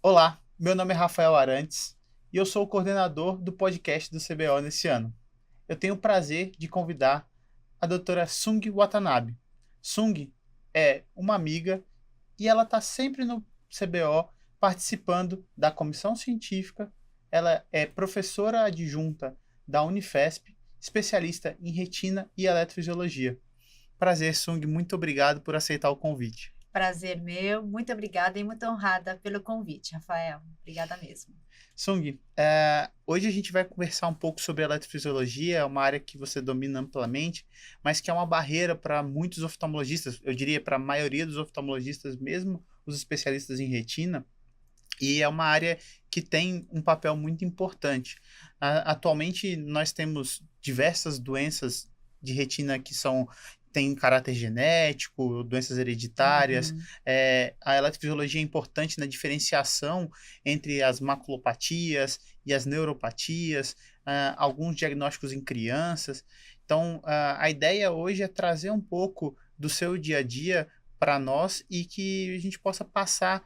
Olá, meu nome é Rafael Arantes e eu sou o coordenador do podcast do CBO nesse ano. Eu tenho o prazer de convidar a doutora Sung Watanabe. Sung é uma amiga e ela está sempre no CBO participando da comissão científica. Ela é professora adjunta da Unifesp, especialista em retina e eletrofisiologia. Prazer, Sung, muito obrigado por aceitar o convite. Prazer meu, muito obrigada e muito honrada pelo convite, Rafael. Obrigada mesmo. Sung, hoje a gente vai conversar um pouco sobre eletrofisiologia, é uma área que você domina amplamente, mas que é uma barreira para muitos oftalmologistas, eu diria para a maioria dos oftalmologistas, mesmo os especialistas em retina, e é uma área que tem um papel muito importante. Atualmente, nós temos diversas doenças de retina que são têm caráter genético, doenças hereditárias. Uhum. A eletrofisiologia é importante na diferenciação entre as maculopatias e as neuropatias, alguns diagnósticos em crianças. Então, a ideia hoje é trazer um pouco do seu dia a dia para nós e que a gente possa passar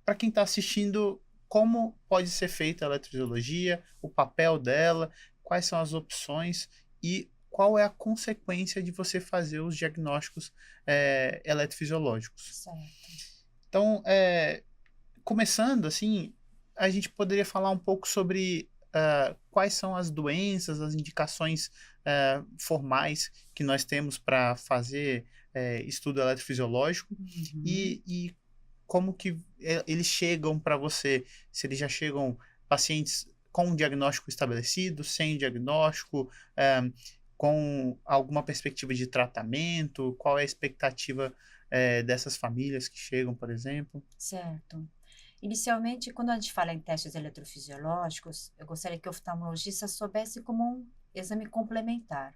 para quem está assistindo como pode ser feita a eletrofisiologia, o papel dela, quais são as opções e qual é a consequência de você fazer os diagnósticos eletrofisiológicos. Certo. Então, começando assim, a gente poderia falar um pouco sobre quais são as doenças, as indicações formais que nós temos para fazer estudo eletrofisiológico Uhum. e como que eles chegam para você, se eles já chegam pacientes com um diagnóstico estabelecido, sem diagnóstico, com alguma perspectiva de tratamento, qual é a expectativa dessas famílias que chegam, por exemplo. Certo. Inicialmente, quando a gente fala em testes eletrofisiológicos, eu gostaria que o oftalmologista soubesse como um exame complementar.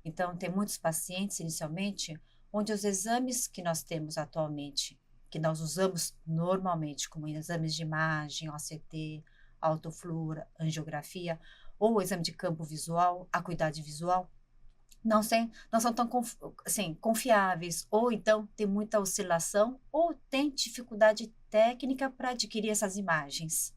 Então, tem muitos pacientes, inicialmente, onde os exames que nós temos atualmente, que nós usamos normalmente, como exames de imagem, OCT, autofluora, angiografia, ou o exame de campo visual, acuidade visual, não são tão assim, confiáveis, ou então tem muita oscilação, ou tem dificuldade técnica para adquirir essas imagens.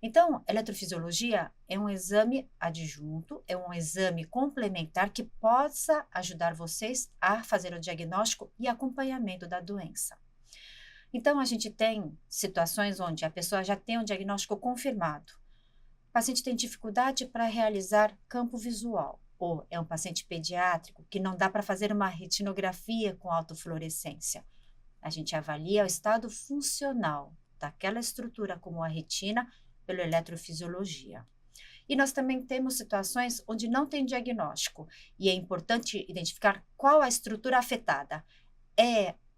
Então, eletrofisiologia é um exame adjunto, é um exame complementar que possa ajudar vocês a fazer o diagnóstico e acompanhamento da doença. Então, a gente tem situações onde a pessoa já tem um diagnóstico confirmado. O paciente tem dificuldade para realizar campo visual, ou é um paciente pediátrico que não dá para fazer uma retinografia com autofluorescência. A gente avalia o estado funcional daquela estrutura, como a retina, pela eletrofisiologia. E nós também temos situações onde não tem diagnóstico, e é importante identificar qual a estrutura afetada.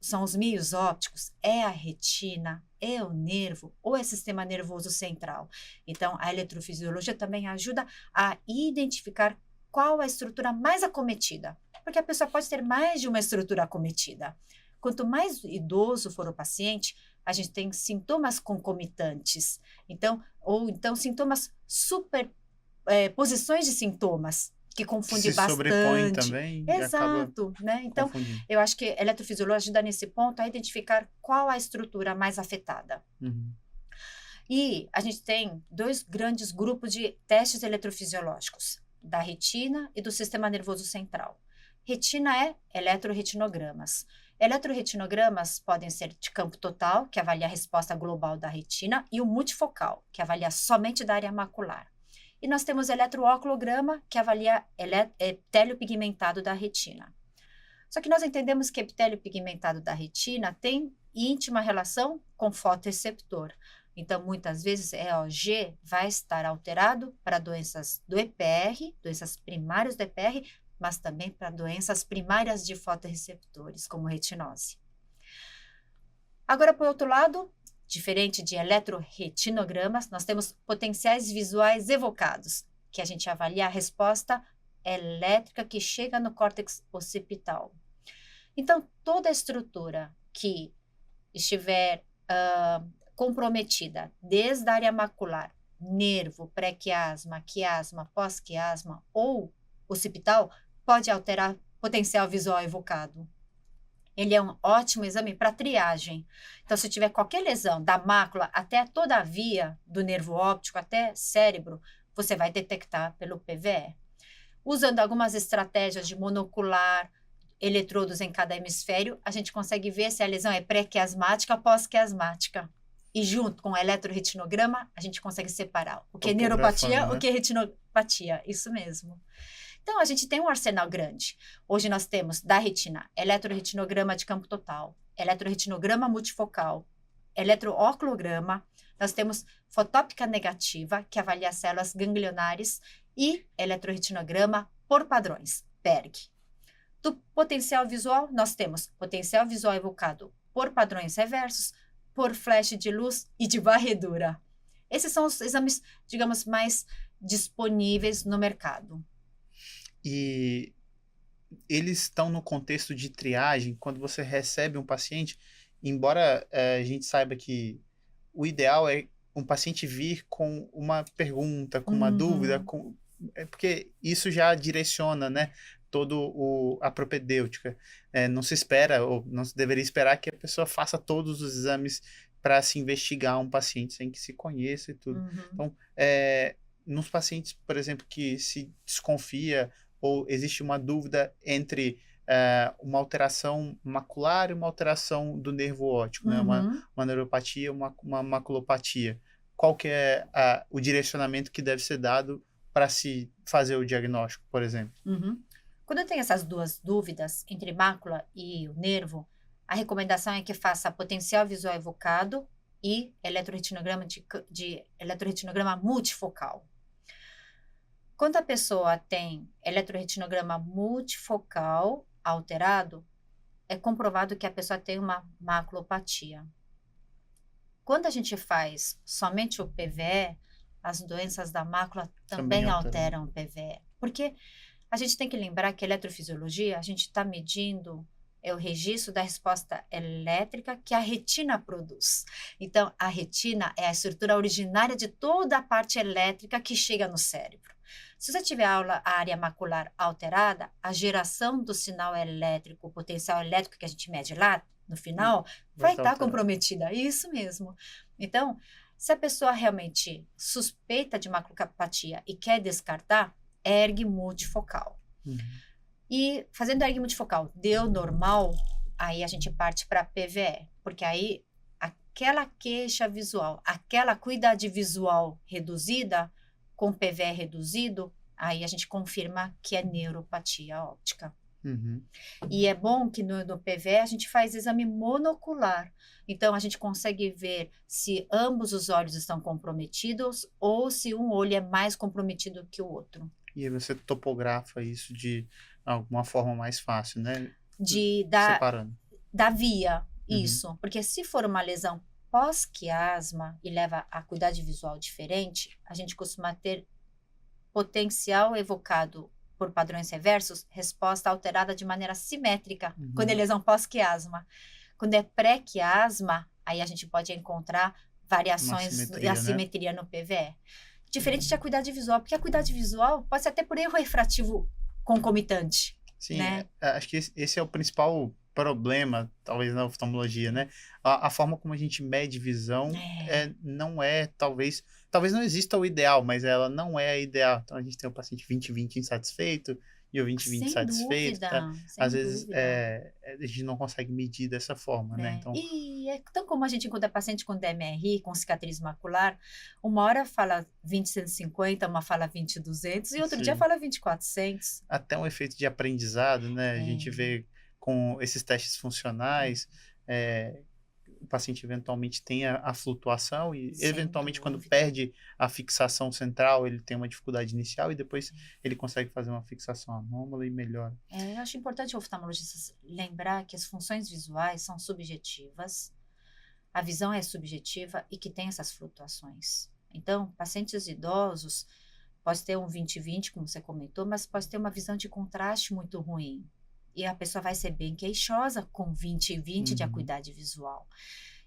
São os meios ópticos, é a retina, é o nervo ou é sistema nervoso central. Então, a eletrofisiologia também ajuda a identificar qual a estrutura mais acometida, porque a pessoa pode ter mais de uma estrutura acometida. Quanto mais idoso for o paciente, a gente tem sintomas concomitantes. Então, ou então sintomas posições de sintomas que Que confunde se sobrepõem bastante. também e acaba Exato, né? Então, confundindo. eu acho que a eletrofisiologia ajuda nesse ponto a identificar qual a estrutura mais afetada. Uhum. E a gente tem dois grandes grupos de testes eletrofisiológicos, da retina e do sistema nervoso central. Retina é eletroretinogramas. Eletroretinogramas podem ser de campo total, que avalia a resposta global da retina, e o multifocal, que avalia somente da área macular. E nós temos eletrooclograma, que avalia epitélio pigmentado da retina. Só que nós entendemos que epitélio pigmentado da retina tem íntima relação com fotoreceptor. Então, muitas vezes, EOG vai estar alterado para doenças do EPR, doenças primárias do EPR, mas também para doenças primárias de fotoreceptores, como retinose. Agora, por outro lado, diferente de eletroretinogramas, nós temos potenciais visuais evocados, que a gente avalia a resposta elétrica que chega no córtex occipital. Então, toda a estrutura que estiver comprometida, desde a área macular, nervo, pré-quiasma, quiasma, pós-quiasma ou occipital, pode alterar potencial visual evocado. Ele é um ótimo exame para triagem. Então, se tiver qualquer lesão da mácula até toda a via do nervo óptico, até cérebro, você vai detectar pelo PVE. Usando algumas estratégias de monocular, eletrodos em cada hemisfério, a gente consegue ver se a lesão é pré-quiasmática ou pós-quiasmática. E junto com o eletroretinograma, a gente consegue separar o que é neuropatia, Topografando, o né? que é retinopatia. Isso mesmo. Então, a gente tem um arsenal grande. Hoje nós temos da retina, eletroretinograma de campo total, eletroretinograma multifocal, eletrooclograma, nós temos fotóptica negativa, que avalia as células ganglionares, e eletroretinograma por padrões, PERG. Do potencial visual, nós temos potencial visual evocado por padrões reversos, por flash de luz e de varredura. Esses são os exames, digamos, mais disponíveis no mercado. E eles estão no contexto de triagem, quando você recebe um paciente, embora a gente saiba que o ideal é um paciente vir com uma pergunta, com uma dúvida, é porque isso já direciona, né, a propedêutica. Não se espera, ou não se deveria esperar que a pessoa faça todos os exames para se investigar um paciente sem que se conheça e tudo. Então, nos pacientes, por exemplo, que se desconfia ou existe uma dúvida entre uma alteração macular e uma alteração do nervo óptico, né? Uma neuropatia, uma maculopatia. Qual que é o direcionamento que deve ser dado para se fazer o diagnóstico, por exemplo? Quando eu tenho essas duas dúvidas entre mácula e o nervo, a recomendação é que faça potencial visual evocado e eletroretinograma de eletroretinograma multifocal. Quando a pessoa tem eletroretinograma multifocal alterado, é comprovado que a pessoa tem uma maculopatia. Quando a gente faz somente o PVE, as doenças da mácula também alteram o PVE. Porque a gente tem que lembrar que a eletrofisiologia, a gente está medindo o registro da resposta elétrica que a retina produz. Então, a retina é a estrutura originária de toda a parte elétrica que chega no cérebro. Se você tiver a área macular alterada, a geração do sinal elétrico, o potencial elétrico que a gente mede lá, no final, vai estar comprometida. Isso mesmo. Então, se a pessoa realmente suspeita de maculopatia e quer descartar, ERG multifocal. E fazendo ERG multifocal, deu normal, aí a gente parte para PVE, porque aí aquela queixa visual, aquela acuidade visual reduzida, com PVE reduzido, aí a gente confirma que é neuropatia óptica. E é bom que no PVE a gente faz exame monocular. Então, a gente consegue ver se ambos os olhos estão comprometidos ou se um olho é mais comprometido que o outro. E aí você topografa isso de alguma forma mais fácil, né? Separando. Da via, isso. Porque se for uma lesão pós-quiasma e leva a acuidade visual diferente, a gente costuma ter potencial evocado por padrões reversos, resposta alterada de maneira simétrica, quando é lesão pós-quiasma. Quando é pré-quiasma, aí a gente pode encontrar variações e assimetria, né, no PVE. Diferente de acuidade visual, porque a acuidade visual pode ser até por erro refrativo concomitante. Sim, né? Acho que esse é o principal problema, talvez, na oftalmologia, né? A forma como a gente mede visão não é, talvez não exista o ideal, mas ela não é a ideal. Então, a gente tem o paciente 20/20 insatisfeito e o 20/20 satisfeito. Às vezes, a gente não consegue medir dessa forma, né? Então, e é tão como a gente encontra paciente com DMRI, com cicatriz macular, uma hora fala 20/150, uma fala 20/200 e outro dia fala 20/400. Até um efeito de aprendizado, né? A gente vê com esses testes funcionais, o paciente eventualmente tem a flutuação e eventualmente quando perde a fixação central, ele tem uma dificuldade inicial e depois ele consegue fazer uma fixação anômala e melhora. Eu acho importante o oftalmologista lembrar que as funções visuais são subjetivas, a visão é subjetiva e que tem essas flutuações. Então, pacientes idosos pode ter um 20/20, como você comentou, mas pode ter uma visão de contraste muito ruim. E a pessoa vai ser bem queixosa com 20/20 de acuidade visual.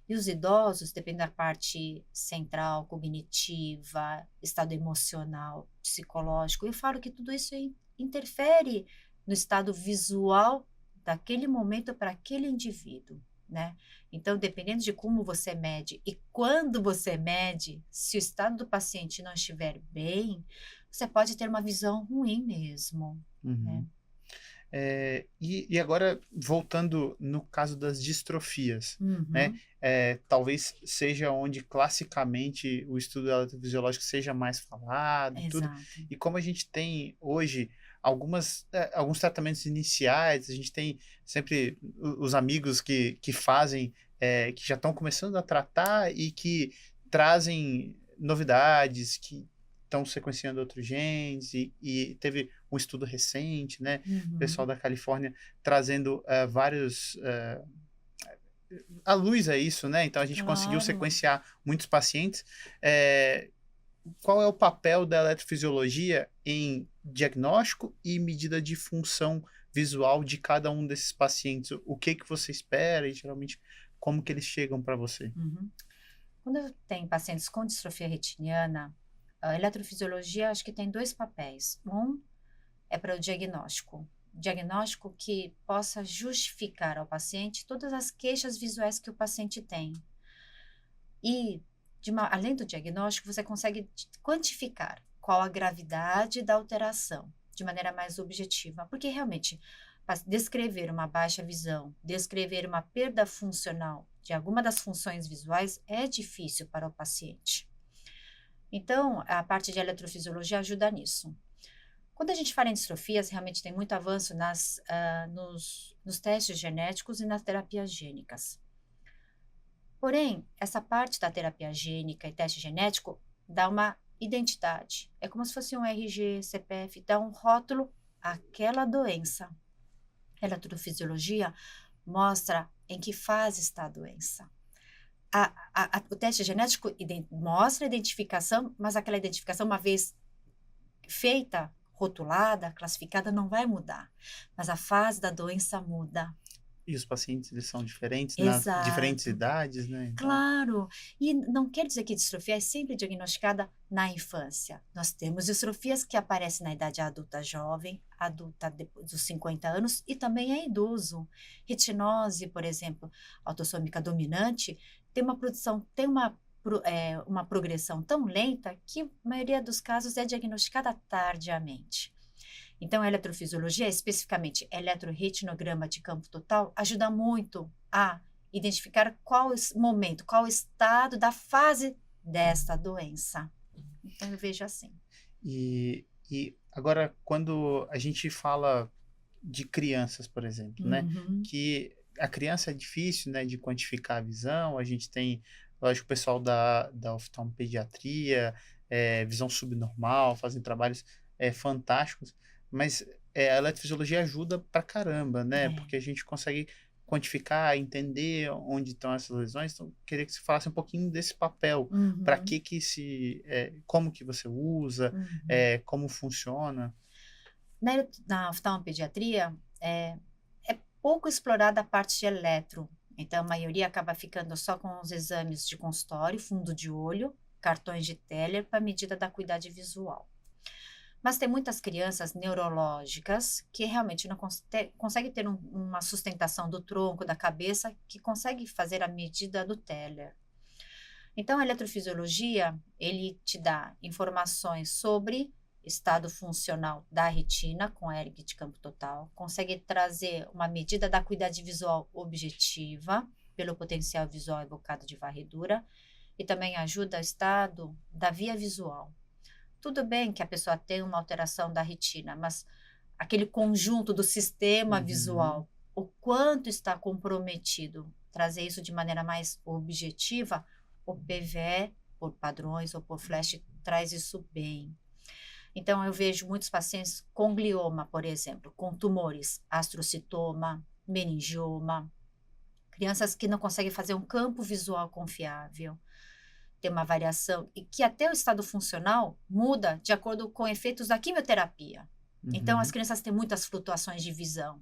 E os idosos, dependendo da parte central, cognitiva, estado emocional, psicológico, eu falo que tudo isso interfere no estado visual daquele momento para aquele indivíduo, né? Então, dependendo de como você mede e quando você mede, se o estado do paciente não estiver bem, você pode ter uma visão ruim mesmo, né? Uhum. E agora, voltando no caso das distrofias, né? Uhum, Talvez seja onde classicamente o estudo eletrofisiológico seja mais falado e tudo. exato. E como a gente tem hoje alguns tratamentos iniciais, a gente tem sempre os amigos que fazem, que já estão começando a tratar e que trazem novidades, que estão sequenciando outros genes, e teve um estudo recente, né? Pessoal Uhum, da Califórnia trazendo vários. A luz é isso, né? Então a gente conseguiu claro. sequenciar muitos pacientes. Eh, Qual é o papel da eletrofisiologia em diagnóstico e medida de função visual de cada um desses pacientes? O que que você espera e geralmente como que eles chegam para você? Uhum. Quando eu tenho pacientes com distrofia retiniana, a eletrofisiologia acho que tem dois papéis. Um é para o diagnóstico. Diagnóstico que possa justificar ao paciente todas as queixas visuais que o paciente tem. E, além do diagnóstico, você consegue quantificar qual a gravidade da alteração de maneira mais objetiva. Porque realmente, descrever uma baixa visão, descrever uma perda funcional de alguma das funções visuais é difícil para o paciente. Então, a parte de eletrofisiologia ajuda nisso. Quando a gente fala em distrofias, realmente tem muito avanço nos testes genéticos e nas terapias gênicas. Porém, essa parte da terapia gênica e teste genético dá uma identidade. É como se fosse um RG, CPF, dá um rótulo àquela doença. A eletrofisiologia mostra em que fase está a doença. O teste genético mostra a identificação, mas aquela identificação, uma vez feita, rotulada, classificada, não vai mudar. Mas a fase da doença muda. E os pacientes eles são diferentes nas diferentes Exato. idades, né? Então, Claro, e não quer dizer que distrofia é sempre diagnosticada na infância. Nós temos distrofias que aparecem na idade adulta jovem, adulta depois dos 50 anos e também é idoso. Retinose, por exemplo, autossômica dominante, tem uma produção, tem uma progressão tão lenta que a maioria dos casos é diagnosticada tardiamente. Então, a eletrofisiologia, especificamente eletroretinograma de campo total, ajuda muito a identificar qual momento, qual estado da fase desta doença. Então, eu vejo assim. e agora, quando a gente fala de crianças, por exemplo, né? Uhum, Que a criança é difícil, né, de quantificar a visão. A gente tem, lógico, o pessoal da oftalmopediatria, visão subnormal, fazem trabalhos fantásticos, mas a eletrofisiologia ajuda pra caramba, né? é. Porque a gente consegue quantificar, entender onde estão essas lesões. Então, queria que você falasse um pouquinho desse papel, para Uhum, que como que você usa, uhum. como funciona. Na oftalmopediatria, é pouco explorada a parte de eletro. Então, a maioria acaba ficando só com os exames de consultório, fundo de olho, cartões de Teller para medida da acuidade visual. Mas tem muitas crianças neurológicas que realmente não conseguem ter uma sustentação do tronco, da cabeça, que consegue fazer a medida do Teller. Então, a eletrofisiologia, ele te dá informações sobre estado funcional da retina com ERG de campo total, consegue trazer uma medida da acuidade visual objetiva, pelo potencial visual evocado de varredura, e também ajuda o estado da via visual. Tudo bem que a pessoa tem uma alteração da retina, mas aquele conjunto do sistema Uhum. visual, o quanto está comprometido, trazer isso de maneira mais objetiva, o PVE, por padrões ou por flash, traz isso bem. Então, eu vejo muitos pacientes com glioma, por exemplo, com tumores, astrocitoma, meningioma, crianças que não conseguem fazer um campo visual confiável, tem uma variação e que até o estado funcional muda de acordo com efeitos da quimioterapia. Então, as Uhum. crianças têm muitas flutuações de visão.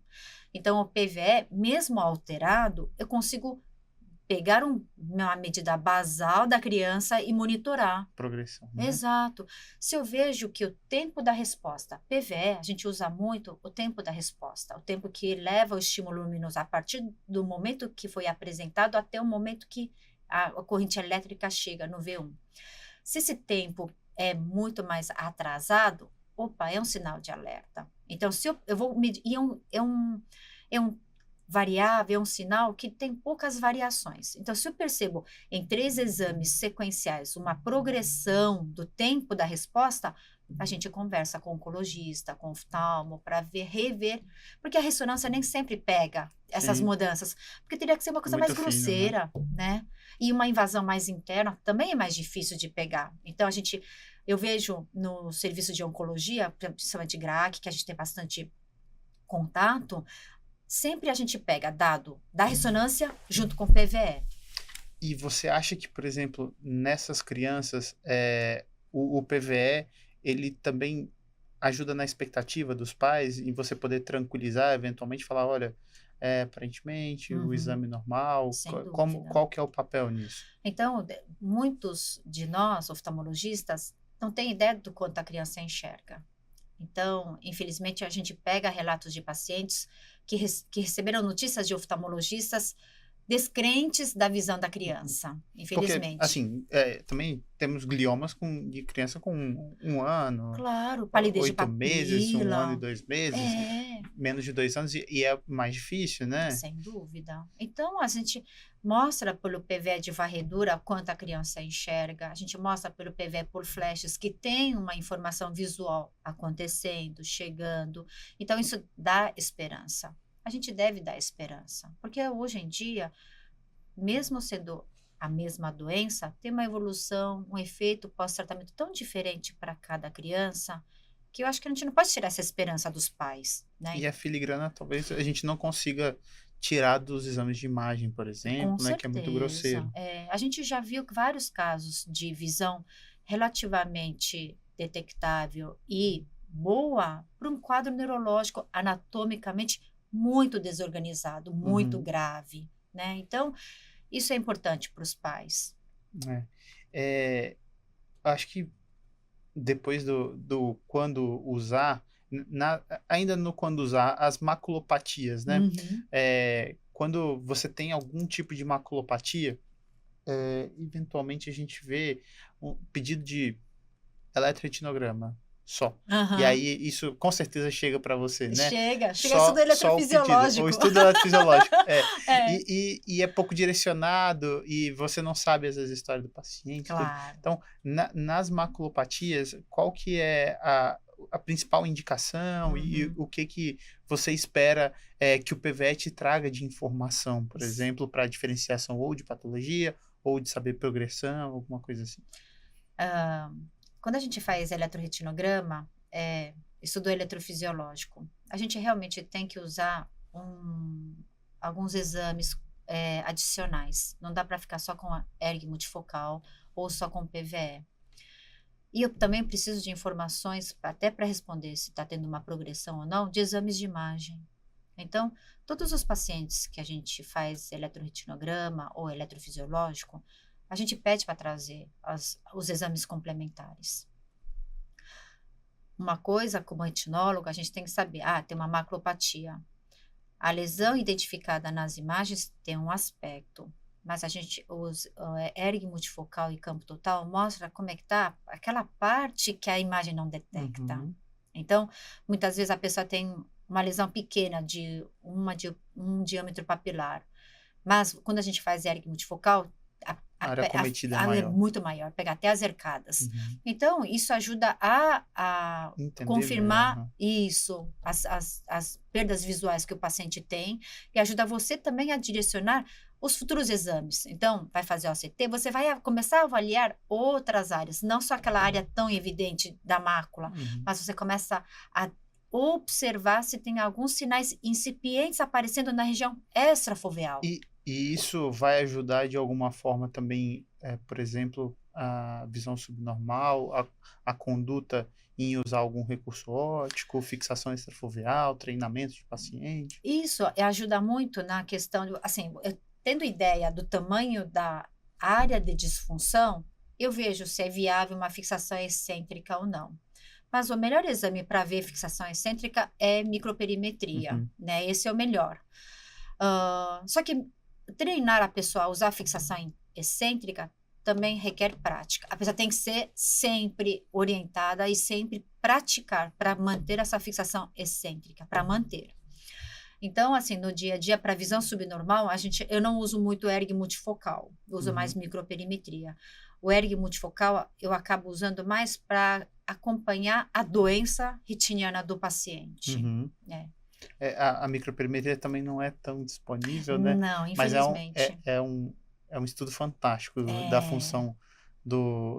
Então, o PVE, mesmo alterado, eu consigo pegar uma medida basal da criança e monitorar. Progressão, né? Exato. Se eu vejo que o tempo da resposta, PVE, a gente usa muito o tempo da resposta, o tempo que leva o estímulo luminoso a partir do momento que foi apresentado até o momento que a corrente elétrica chega no V1. Se esse tempo é muito mais atrasado, opa, é um sinal de alerta. Então, se eu vou medir, e é um variável, é um sinal que tem poucas variações. Então, se eu percebo em 3 exames sequenciais uma progressão do tempo da resposta, a gente conversa com o oncologista, com o oftalmo, para rever, porque a ressonância nem sempre pega essas Sim, mudanças, porque teria que ser uma coisa mais muito fino, né? grosseira, né? E uma invasão mais interna também é mais difícil de pegar. Então, eu vejo no serviço de oncologia, principalmente GRAC, que a gente tem bastante contato, sempre a gente pega dado da ressonância junto com o PVE. E você acha que, por exemplo, nessas crianças, o PVE, ele também ajuda na expectativa dos pais em você poder tranquilizar, eventualmente falar, olha, aparentemente o Uhum, exame normal, sem qual dúvida. que é o papel nisso? Então, muitos de nós, oftalmologistas, não têm ideia do quanto a criança enxerga. Então, infelizmente, a gente pega relatos de pacientes que receberam notícias de oftalmologistas descrentes da visão da criança, Porque, infelizmente. assim, também temos gliomas de criança com 1 ano, Claro, palidez de 8 meses, 1 ano e papila. 2 meses, É, menos de 2 anos, e é mais difícil, né? sem dúvida. Então, a gente mostra pelo PVE de varredura quanto a criança enxerga, a gente mostra pelo PVE por flashes que tem uma informação visual acontecendo, chegando. Então, isso dá esperança. A gente deve dar esperança, porque hoje em dia, mesmo sendo a mesma doença, tem uma evolução, um efeito pós-tratamento tão diferente para cada criança, que eu acho que a gente não pode tirar essa esperança dos pais, né? E a filigrana talvez a gente não consiga tirar dos exames de imagem, por Com exemplo, né, que é muito certeza. grosseiro. A gente já viu vários casos de visão relativamente detectável e boa para um quadro neurológico anatomicamente muito desorganizado, muito Uhum, grave, né? Então, isso é importante para os pais. é. É, acho que depois do quando usar, ainda no quando usar, as maculopatias, né? Uhum. Quando você tem algum tipo de maculopatia, eventualmente a gente vê um pedido de eletroretinograma só. E aí Aham. isso com certeza chega para você, né? Chega estudo Só o pedido, o eletrofisiológico. estudo eletrofisiológico. É, E é pouco direcionado e você não sabe às vezes a história do paciente e tudo. claro. Então, nas maculopatias, qual que é a principal indicação e Uhum. o que você espera que o PVE te traga de informação, por exemplo, para diferenciação ou de patologia ou de saber progressão, alguma coisa assim? Ah, quando a gente faz eletroretinograma, estudo eletrofisiológico, a gente realmente tem que usar alguns exames adicionais. Não dá para ficar só com a ERG multifocal ou só com PVE. E eu também preciso de informações, até para responder se está tendo uma progressão ou não, de exames de imagem. Então, todos os pacientes que a gente faz eletroretinograma ou eletrofisiológico, a gente pede para trazer os exames complementares. Uma coisa, como retinólogo, a gente tem que saber, tem uma maculopatia. A lesão identificada nas imagens tem um aspecto, mas ERG multifocal e campo total mostra como é que está aquela parte que a imagem não detecta. Uhum. Então, muitas vezes a pessoa tem uma lesão pequena de um diâmetro papilar, mas quando a gente faz ERG multifocal, A área cometida é é maior. muito maior, pega até as arcadas. Uhum. Então, isso ajuda a Entender melhor, confirmar né? isso, as perdas visuais que o paciente tem, e ajuda você também a direcionar os futuros exames. Então, vai fazer OCT, você vai começar a avaliar outras áreas, não só aquela área tão evidente da mácula, Uhum. mas você começa a observar se tem alguns sinais incipientes aparecendo na região extrafoveal. E isso vai ajudar de alguma forma também, por exemplo, a visão subnormal, a conduta em usar algum recurso óptico, fixação extrafoveal, treinamento de paciente? Isso ajuda muito na questão de, assim, tendo ideia do tamanho da área de disfunção, eu vejo se é viável uma fixação excêntrica ou não. Mas o melhor exame para ver fixação excêntrica é microperimetria, Uhum, né? Esse é o melhor. Só que treinar a pessoa a usar a fixação excêntrica também requer prática. A pessoa tem que ser sempre orientada e sempre praticar para manter essa fixação excêntrica, para manter. Então, assim, no dia a dia, para visão subnormal, eu não uso muito ERG multifocal, eu uso mais uhum, microperimetria. O ERG multifocal eu acabo usando mais para acompanhar a doença retiniana do paciente. uhum. É. A microperimetria também não é tão disponível, né? Não, Mas infelizmente. é um estudo fantástico da É, função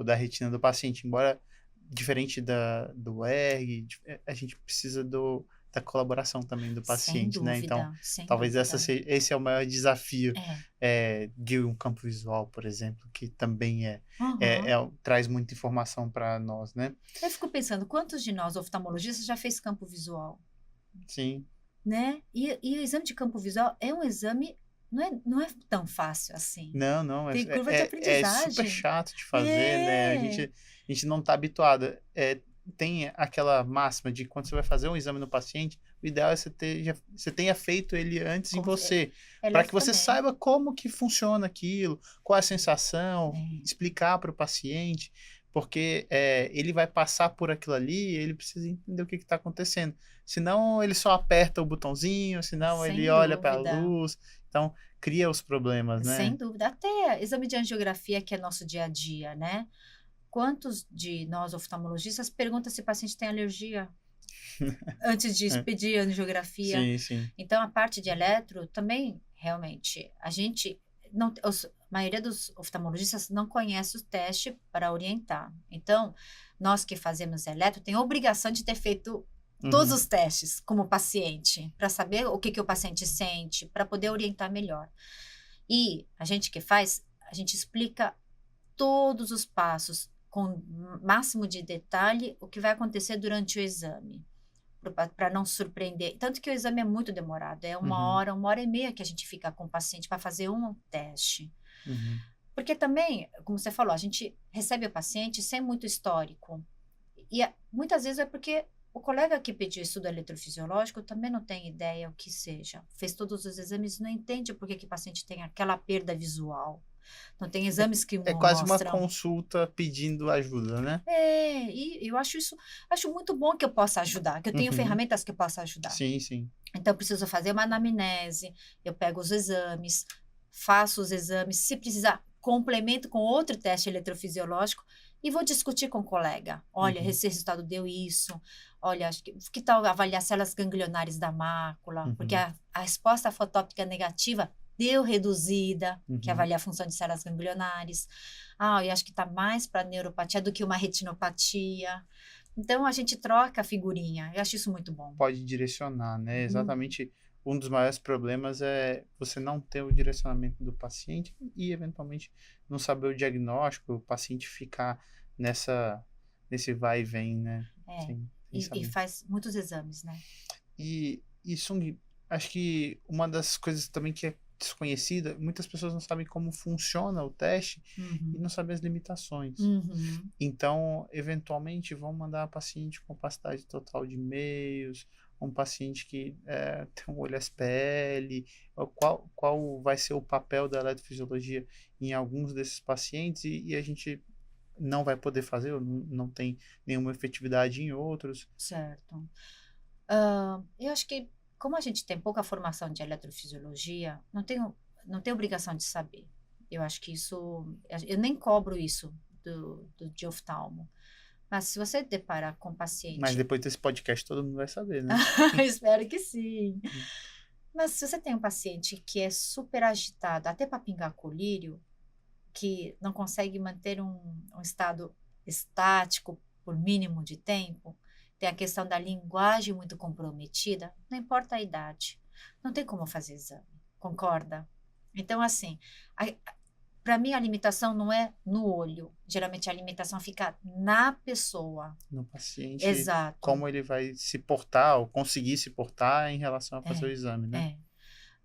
da retina do paciente. Embora diferente do ERG, a gente precisa da colaboração também do sem paciente, né? Então, dúvida, sem talvez dúvida. esse é o maior desafio É. de um campo visual, por exemplo, que também Uhum. traz muita informação para nós, né? Eu fico pensando, quantos de nós oftalmologistas já fez campo visual, Sim. né? E o exame de campo visual é um exame, não é tão fácil assim. Não, não, Tem curva de é super aprendizagem. chato de fazer, né? É, A gente não está habituado. Tem aquela máxima de quando você vai fazer um exame no paciente, o ideal é você tenha feito ele antes em como, você, para Elias que você também. saiba como que funciona aquilo, qual é a sensação, É, explicar para o paciente, porque ele vai passar por aquilo ali, ele precisa entender o que está acontecendo. Senão ele só aperta o botãozinho, senão ele sem olha para a dúvida. luz, então cria os problemas, Sem né? dúvida. Até exame de angiografia, que é nosso dia a dia, né? Quantos de nós oftalmologistas perguntam se o paciente tem alergia antes de É, pedir angiografia? sim, sim. Então, a parte de eletro também, realmente, não, a maioria dos oftalmologistas não conhece o teste para orientar. Então, nós que fazemos eletro tem a obrigação de ter feito todos Uhum, os testes como paciente, para saber o que, que o paciente sente, para poder orientar melhor. E a gente que faz, a gente explica todos os passos com o máximo de detalhe o que vai acontecer durante o exame, para não surpreender. Tanto que o exame é muito demorado, é uhum, uma hora e meia que a gente fica com o paciente para fazer um teste. uhum. Porque também, como você falou, a gente recebe o paciente sem muito histórico. E muitas vezes é porque o colega que pediu estudo eletrofisiológico também não tem ideia o que seja. Fez todos os exames e não entende por que, que o paciente tem aquela perda visual. Não tem exames que É quase uma mostram. consulta pedindo ajuda, né? E eu acho muito bom que eu possa ajudar, que eu tenho Uhum. ferramentas que eu possa ajudar. Sim, sim. Então, eu preciso fazer uma anamnese, eu pego os exames, faço os exames, se precisar, complemento com outro teste eletrofisiológico e vou discutir com o colega. Olha, Uhum, esse resultado deu isso. Olha, acho que tal avaliar células ganglionares da mácula, porque uhum, a resposta fotóptica negativa deu reduzida, que uhum. avalia a função de células ganglionares. Eu acho que está mais para neuropatia do que uma retinopatia. Então, a gente troca a figurinha. Eu acho isso muito bom. Pode direcionar, né? Hum, Exatamente. Um dos maiores problemas é você não ter o direcionamento do paciente e, eventualmente, não saber o diagnóstico, o paciente ficar nesse vai e vem, né? é. Sem E saber. faz muitos exames, né? E Sung, acho que uma das coisas também que é desconhecida, muitas pessoas não sabem como funciona o teste e Uhum. não sabem as limitações. Uhum. Então, eventualmente, vão mandar a paciente com capacidade total de meios, um paciente que tem um olho SPL, qual vai ser o papel da eletrofisiologia em alguns desses pacientes e a gente não vai poder fazer, ou não tem nenhuma efetividade em outros. Certo. Eu acho que, como a gente tem pouca formação de eletrofisiologia, não tenho obrigação de saber. Eu acho que isso. Eu nem cobro isso de oftalmo. Mas se você deparar com um Mas paciente. depois desse podcast todo mundo vai saber, né? Espero que sim. Mas se você tem um paciente que é super agitado, até para pingar colírio, que não consegue manter um estado estático por mínimo de tempo, tem a questão da linguagem muito comprometida, não importa a idade, não tem como fazer exame, concorda? Então, assim, para mim a limitação não é no olho, geralmente a limitação fica na pessoa. No paciente, Exato, como ele vai se portar ou conseguir se portar em relação a fazer o é, exame, né? é.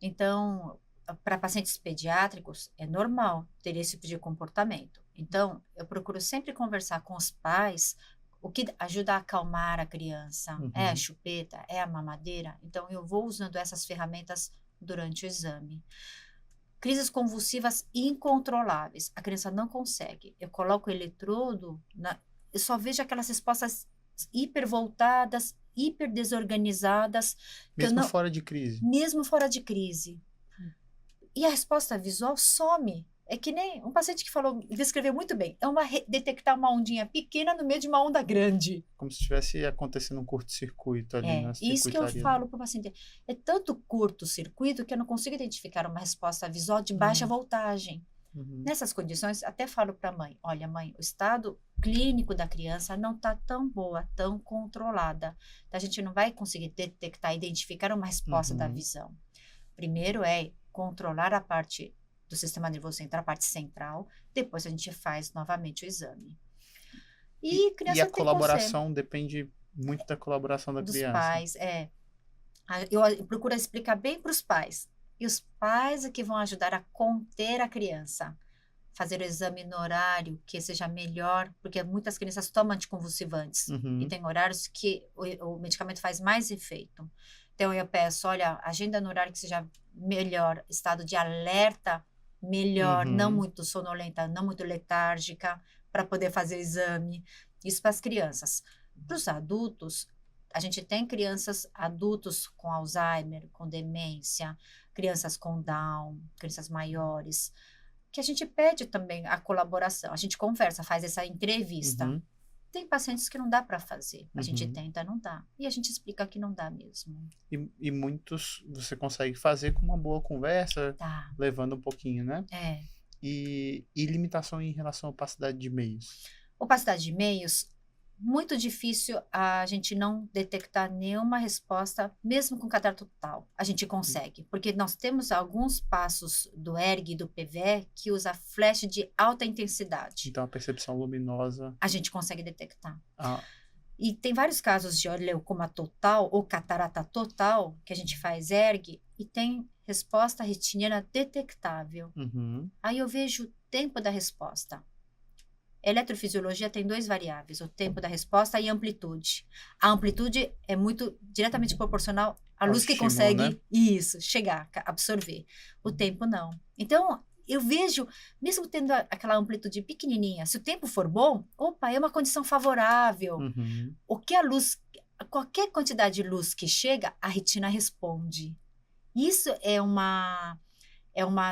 Então, para pacientes pediátricos, é normal ter esse tipo de comportamento. Então, eu procuro sempre conversar com os pais o que ajuda a acalmar a criança. É a Uhum. chupeta? É a mamadeira? Então, eu vou usando essas ferramentas durante o exame. Crises convulsivas incontroláveis. A criança não consegue. Eu coloco o eletrodo, eu só vejo aquelas respostas hipervoltadas, hiper desorganizadas, que eu Mesmo não, fora de crise. mesmo fora de crise. E a resposta visual some. É que nem um paciente que falou, descreveu muito bem. É detectar uma ondinha pequena no meio de uma onda grande. Como se estivesse acontecendo um curto-circuito ali na Isso que eu circuitaria. falo para o paciente. É tanto curto-circuito que eu não consigo identificar uma resposta visual de baixa Hum. voltagem. Uhum. Nessas condições, até falo para a mãe, olha mãe, o estado clínico da criança não está tão boa, tão controlada. Então, a gente não vai conseguir detectar, identificar uma resposta da Uhum. visão. Primeiro é controlar a parte do sistema nervoso central, a parte central, depois a gente faz novamente o exame. E E a criança tem conselho colaboração depende muito da colaboração da dos criança. pais, eu procuro explicar bem para os pais. E os pais é que vão ajudar a conter a criança. Fazer o exame no horário que seja melhor, porque muitas crianças tomam anticonvulsivantes. E Uhum. tem horários que o medicamento faz mais efeito. Então, eu peço, olha, agenda no horário que seja melhor, estado de alerta melhor, não Uhum. muito sonolenta, não muito letárgica, para poder fazer o exame. Isso para as crianças. Para os adultos, a gente tem crianças, adultos com Alzheimer, com demência, crianças com Down, crianças maiores, que a gente pede também a colaboração. A gente conversa, faz essa entrevista. Uhum. Tem pacientes que não dá para fazer. A gente Uhum. tenta, não dá. E a gente explica que não dá mesmo. E muitos você consegue fazer com uma boa conversa, Tá, levando um pouquinho, né? é. E limitação em relação à opacidade de meios. Opacidade de e-mails, muito difícil a gente não detectar nenhuma resposta, mesmo com catarata total. A gente consegue, porque nós temos alguns passos do ERG e do PVE que usa flash de alta intensidade. Então a percepção luminosa. A gente consegue detectar. Ah, E tem vários casos de leucoma total ou catarata total, que a gente faz ERG, e tem resposta retiniana detectável. uhum. Aí eu vejo o tempo da resposta. Eletrofisiologia tem 2 variáveis, o tempo da resposta e a amplitude. A amplitude é muito diretamente proporcional à Ao luz que estímulo, né? consegue isso, chegar, absorver. O tempo não. Então, eu vejo, mesmo tendo aquela amplitude pequenininha, se o tempo for bom, opa, é uma condição favorável. Uhum. O que a luz, qualquer quantidade de luz que chega, a retina responde. Isso é uma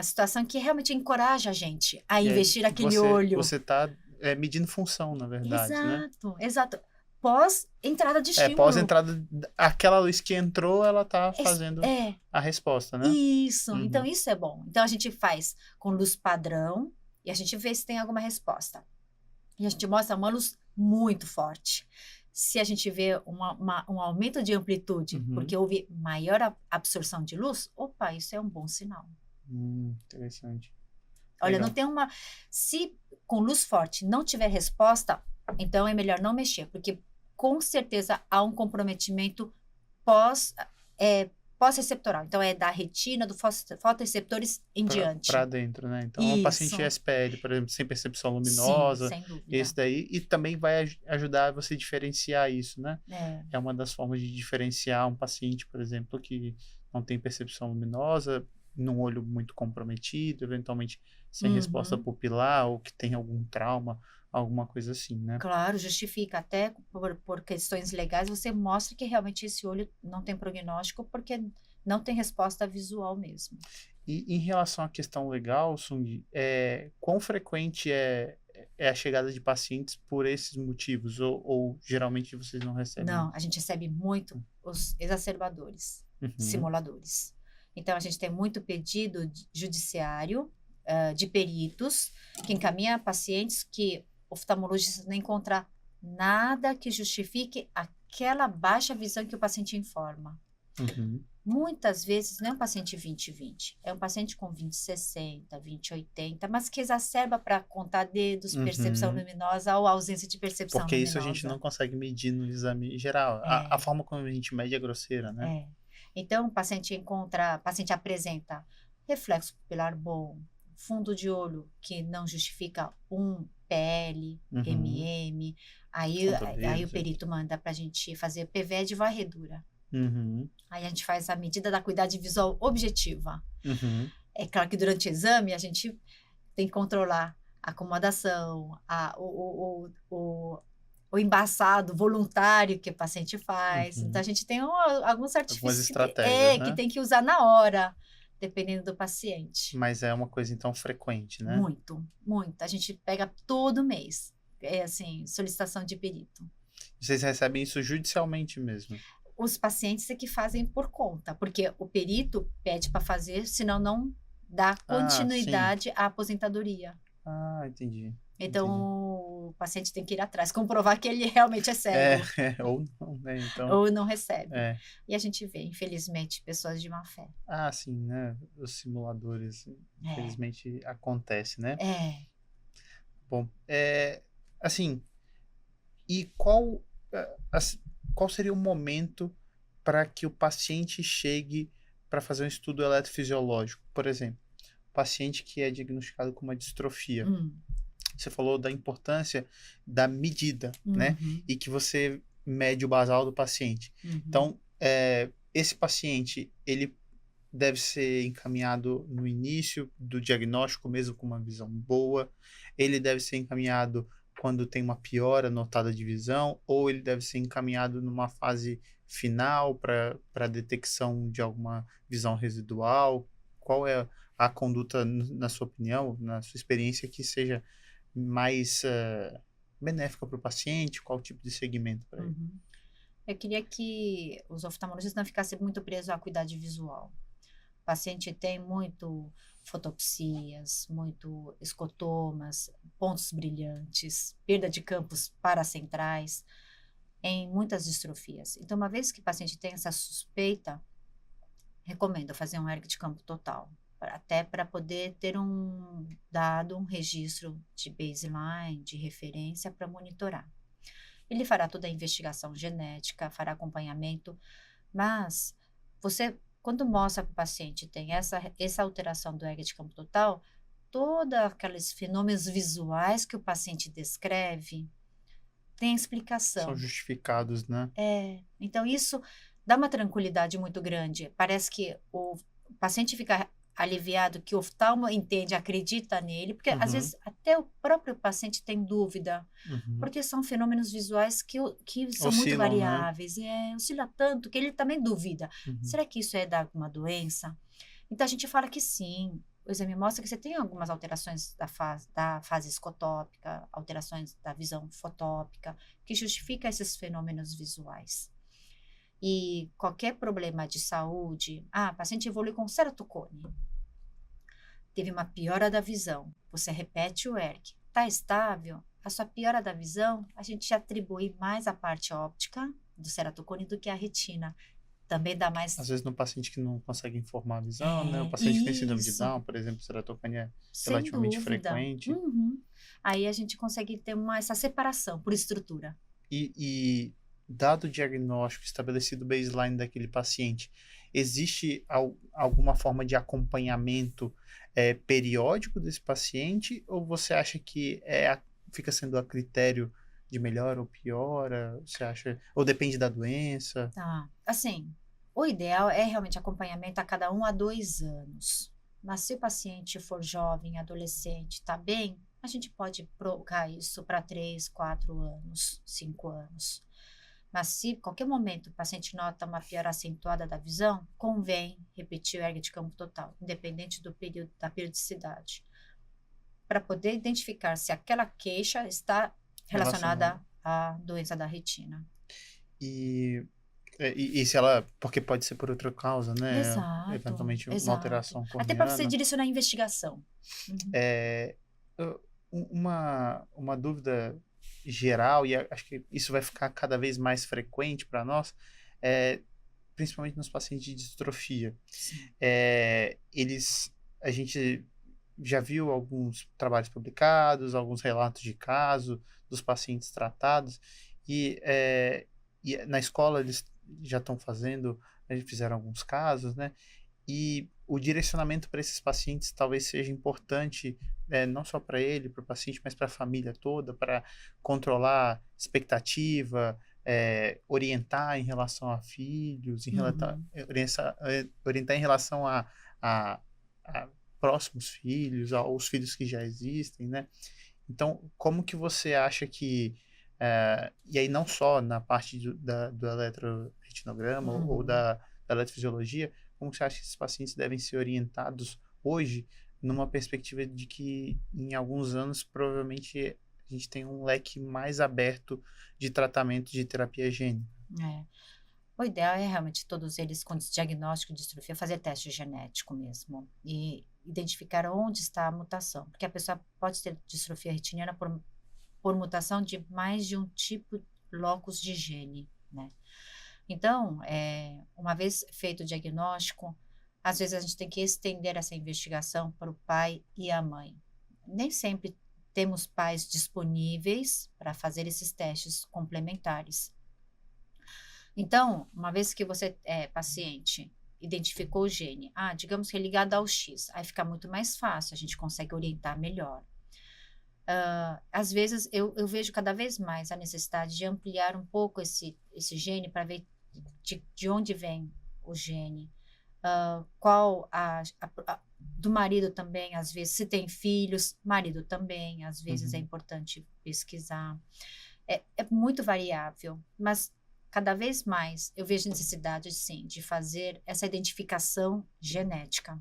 situação que realmente encoraja a gente a E aí investir aquele você olho. você tá medindo função, na verdade, né? Exato, exato. Pós entrada de Pós estímulo. entrada, aquela luz que entrou, ela tá Es fazendo É, a resposta, né? isso. Então Uhum. isso é bom. Então a gente faz com luz padrão e a gente vê se tem alguma resposta. E a gente mostra uma luz muito forte. Se a gente vê um aumento de amplitude, Uhum. porque houve maior absorção de luz, opa, isso é um bom sinal. Interessante. Olha, não Legal. tem uma. Se com luz forte não tiver resposta, então é melhor não mexer, porque com certeza há um comprometimento pós, pós-receptoral. Então é da retina, do fotoreceptores em Para diante. dentro, né? Então, um paciente Isso. SPL, por exemplo, sem percepção Sim, luminosa, sem dúvida. esse daí, e também vai ajudar você a diferenciar isso, né? É. É uma das formas de diferenciar um paciente, por exemplo, que não tem percepção luminosa, num olho muito comprometido, eventualmente sem resposta Uhum. pupilar, ou que tem algum trauma, alguma coisa assim, né? Claro, justifica. Até por questões legais, você mostra que realmente esse olho não tem prognóstico, porque não tem resposta visual mesmo. E em relação à questão legal, Sung, quão frequente é a chegada de pacientes por esses motivos? Ou geralmente vocês não recebem? Não, a gente recebe muito os exacerbadores, Uhum. simuladores. Então, a gente tem muito pedido judiciário, de peritos, que encaminha pacientes que o oftalmologista não encontra nada que justifique aquela baixa visão que o paciente informa. Uhum. Muitas vezes não é um paciente 20/20, é um paciente com 20/60, 20/80, mas que exacerba para contar dedos, percepção Uhum. luminosa ou ausência de percepção Porque isso a gente não luminosa. consegue medir no exame geral. A É, forma como a gente mede é grosseira, né? é. Então, o paciente apresenta reflexo pupilar bom, fundo de olho que não justifica um PL, Uhum. MM, aí o Controleiros, perito manda para a gente fazer PVE de varredura. Uhum. Aí a gente faz a medida da acuidade visual objetiva. Uhum. É claro que durante o exame a gente tem que controlar a acomodação, o embaçado voluntário que o paciente faz. Então, a Uhum. gente tem alguns Algumas artifícios estratégias, que né? tem que usar na hora, dependendo do paciente. Mas é uma coisa, então, frequente, né? Muito, muito. A gente pega todo mês. É assim, solicitação de perito. Vocês recebem isso judicialmente mesmo? Os pacientes é que fazem por conta, porque o perito pede para fazer, senão não dá Ah, sim. continuidade à aposentadoria. Ah, entendi. Então, Entendi. o paciente tem que ir atrás, comprovar que ele realmente é É, cego ou não, né? Então, ou não recebe. é. E a gente vê, infelizmente, pessoas de má fé. Ah, sim, né? Os simuladores, É, infelizmente, acontece, né? é. Bom, assim, e qual, qual seria o momento para que o paciente chegue para fazer um estudo eletrofisiológico? Por exemplo, paciente que é diagnosticado com uma distrofia. Hum, Você falou da importância da medida, né? uhum, E que você mede o basal do paciente. uhum, Então, esse paciente, ele deve ser encaminhado no início do diagnóstico, mesmo com uma visão boa. Ele deve ser encaminhado quando tem uma piora notada de visão, ou ele deve ser encaminhado numa fase final para detecção de alguma visão residual. Qual é a conduta, na sua opinião, na sua experiência, que seja mais benéfica para o paciente? Qual tipo de segmento para ele? uhum. Eu queria que os oftalmologistas não ficassem muito presos à acuidade visual. O paciente tem muito fotopsias, muito escotomas, pontos brilhantes, perda de campos paracentrais em muitas distrofias. Então, uma vez que o paciente tem essa suspeita, recomendo fazer um ERG de campo total, até para poder ter um dado, um registro de baseline, de referência para monitorar. Ele fará toda a investigação genética, fará acompanhamento, mas você, quando mostra para o paciente tem essa alteração do ERG de campo total, todos aqueles fenômenos visuais que o paciente descreve tem São explicação. justificados, né? Então isso dá uma tranquilidade muito grande. Parece que o paciente fica aliviado, que o oftalmo entende, acredita nele, porque às Uhum, vezes até o próprio paciente tem dúvida, uhum. porque são fenômenos visuais que são muito Oscilam, né? variáveis, oscila tanto que ele também duvida. Uhum. Será que isso é da alguma doença? Então a gente fala que sim. O exame mostra que você tem algumas alterações da fase escotópica, alterações da visão fotópica, que justifica esses fenômenos visuais. E qualquer problema de saúde, paciente evolui com ceratocone, teve uma piora da visão, você repete o ERG, está estável, a sua piora da visão, a gente atribui mais a parte óptica do ceratocone do que a retina. Também dá Às mais. vezes no paciente que não consegue informar a visão, né? O paciente que tem síndrome de Isso, Down, por exemplo, ceratocania é sem relativamente dúvida. frequente. Uhum. Aí a gente consegue ter essa separação por estrutura. E dado o diagnóstico, estabelecido o baseline daquele paciente, existe alguma forma de acompanhamento periódico desse paciente? Ou você acha que fica sendo a critério de melhora ou piora? Você acha, ou depende da doença? Tá. Assim, o ideal é realmente acompanhamento a cada 1 a 2 anos. Mas se o paciente for jovem, adolescente, está bem, a gente pode prorrogar isso para 3, 4 anos, 5 anos. Mas se em qualquer momento o paciente nota uma piora acentuada da visão, convém repetir o ERG de campo total, independente do período da periodicidade, para poder identificar se aquela queixa está Relacionado. relacionada à doença da retina. E, e se ela, porque pode ser por outra causa, né? Exato, Eventualmente uma exato. alteração Até para você corneana. direcionar a investigação. Uhum. É, uma dúvida geral, e acho que isso vai ficar cada vez mais frequente para nós, é, principalmente nos pacientes de distrofia. Sim. A gente já viu alguns trabalhos publicados, alguns relatos de caso dos pacientes tratados, e na escola eles já estão fazendo, eles fizeram alguns casos, né? E o direcionamento para esses pacientes talvez seja importante, não só para ele, para o paciente, mas para a família toda, para controlar expectativa, orientar em relação a filhos, Uhum. orientar em relação a, a próximos filhos, aos filhos que já existem, né? Então, como que você acha que, e aí não só na parte do eletroretinograma ou Uhum. da eletrofisiologia, como você acha que esses pacientes devem ser orientados hoje, numa perspectiva de que em alguns anos provavelmente a gente tem um leque mais aberto de tratamento de terapia gênica? É. O ideal é realmente todos eles com diagnóstico de distrofia fazer teste genético mesmo e identificar onde está a mutação, porque a pessoa pode ter distrofia retiniana por mutação de mais de um tipo locus de gene, né. Então, uma vez feito o diagnóstico, às vezes a gente tem que estender essa investigação para o pai e a mãe. Nem sempre temos pais disponíveis para fazer esses testes complementares. Então, uma vez que você é paciente, identificou o gene, digamos que é ligado ao X, aí fica muito mais fácil, a gente consegue orientar melhor. Às vezes eu vejo cada vez mais a necessidade de ampliar um pouco esse gene para ver de onde vem o gene, qual do marido também, às vezes, se tem filhos, marido também, às vezes é Uhum. importante pesquisar. É muito variável, mas cada vez mais eu vejo necessidade, sim, de fazer essa identificação genética.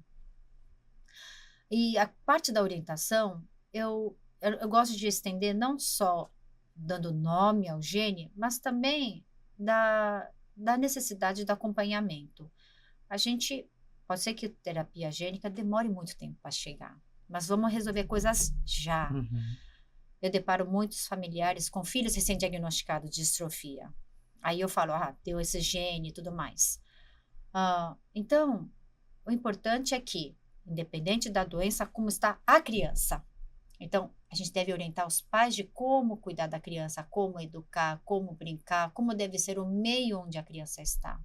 E a parte da orientação, eu gosto de estender não só dando nome ao gene, mas também da necessidade do acompanhamento. A gente pode ser que terapia gênica demore muito tempo para chegar, mas vamos resolver coisas já. Uhum. Eu deparo muitos familiares com filhos recém-diagnosticados de distrofia. Aí eu falo: deu esse gene e tudo mais". Então, o importante é que, independente da doença, como está a criança. Então, a gente deve orientar os pais de como cuidar da criança, como educar, como brincar, como deve ser o meio onde a criança está.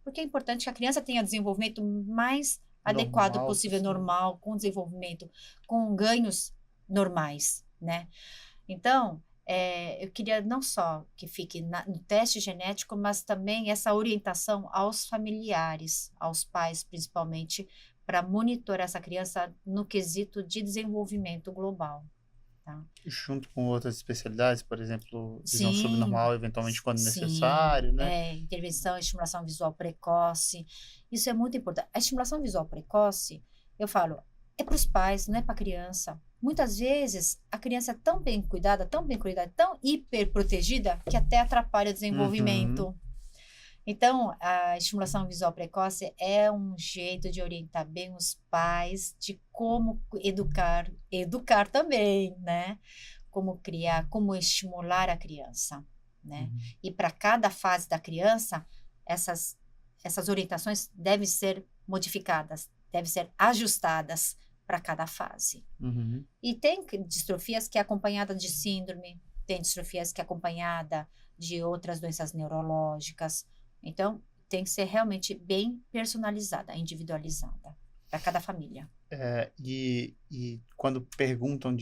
Porque é importante que a criança tenha desenvolvimento mais adequado Normal possível, possível. normal, com desenvolvimento, com ganhos normais, né. Então, eu queria não só que fique no teste genético, mas também essa orientação aos familiares, aos pais principalmente, para monitorar essa criança no quesito de desenvolvimento global, tá. Junto com outras especialidades, por exemplo, visão Sim, subnormal, eventualmente quando sim, necessário, né? intervenção e estimulação visual precoce, isso é muito importante. A estimulação visual precoce, eu falo, é para os pais, não é para a criança. Muitas vezes a criança é tão bem cuidada, tão hiper protegida, que até atrapalha o Uhum. desenvolvimento. Então, a estimulação visual precoce é um jeito de orientar bem os pais de como educar também, né, como criar, como estimular a criança, né. Uhum. E para cada fase da criança, essas orientações devem ser modificadas, devem ser ajustadas para cada fase. Uhum. E tem distrofias que é acompanhada de síndrome, tem distrofias que é acompanhada de outras doenças neurológicas, então tem que ser realmente bem personalizada, individualizada, para cada família. E quando perguntam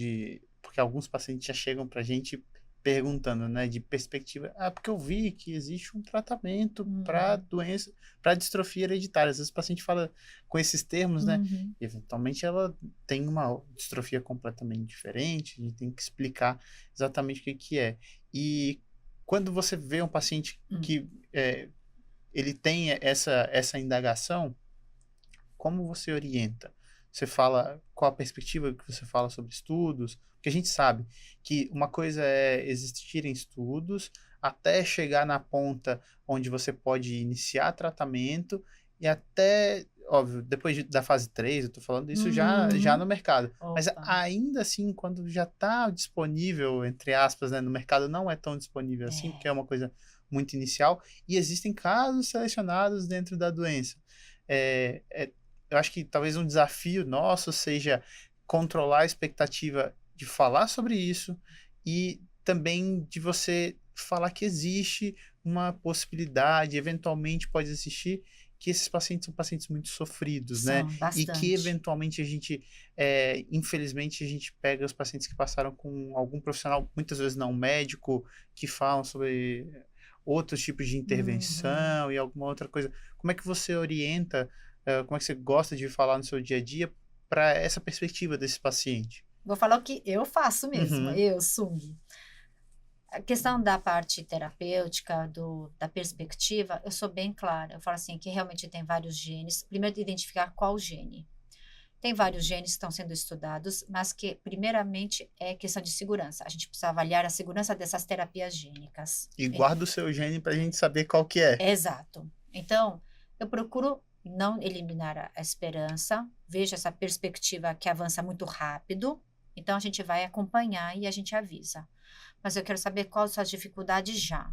porque alguns pacientes já chegam para a gente perguntando, né, de perspectiva, porque eu vi que existe um tratamento para Uhum, doença, para distrofia hereditária. Às vezes o paciente fala com esses termos, né, uhum, e eventualmente ela tem uma distrofia completamente diferente, a gente tem que explicar exatamente o que que é. E quando você vê um paciente hum. que ele tem essa indagação, como você orienta? Você fala qual a perspectiva que você fala sobre estudos? Porque a gente sabe que uma coisa é existirem estudos até chegar na ponta onde você pode iniciar tratamento e até, óbvio, depois da fase 3 eu tô falando isso já no Uhum. mercado. Mas Opa, ainda assim, quando já está disponível, entre aspas, né, no mercado, não é tão disponível assim, porque é é. uma coisa muito inicial, e existem casos selecionados dentro da doença. É, é eu acho que talvez um desafio nosso seja controlar a expectativa de falar sobre isso e também de você falar que existe uma possibilidade, eventualmente pode existir, que esses pacientes são pacientes muito sofridos, né? São E que bastante. eventualmente infelizmente, a gente pega os pacientes que passaram com algum profissional, muitas vezes não médico, que falam sobre outros tipos de Uhum. intervenção e alguma outra coisa. Como é que você orienta, como é que você gosta de falar no seu dia a dia para essa perspectiva desse paciente? Vou falar o que eu faço mesmo, Uhum, eu, Sung. A questão da parte terapêutica, da perspectiva, eu sou bem clara. Eu falo assim, que realmente tem vários genes. Primeiro, identificar qual gene. Tem vários genes que estão sendo estudados, mas que, primeiramente, é questão de segurança. A gente precisa avaliar a segurança dessas terapias gênicas. e guarda o seu gene para a gente saber qual que é. Exato. Então, eu procuro não eliminar a esperança, vejo essa perspectiva que avança muito rápido, então a gente vai acompanhar e a gente avisa. Mas eu quero saber qual a sua dificuldade já.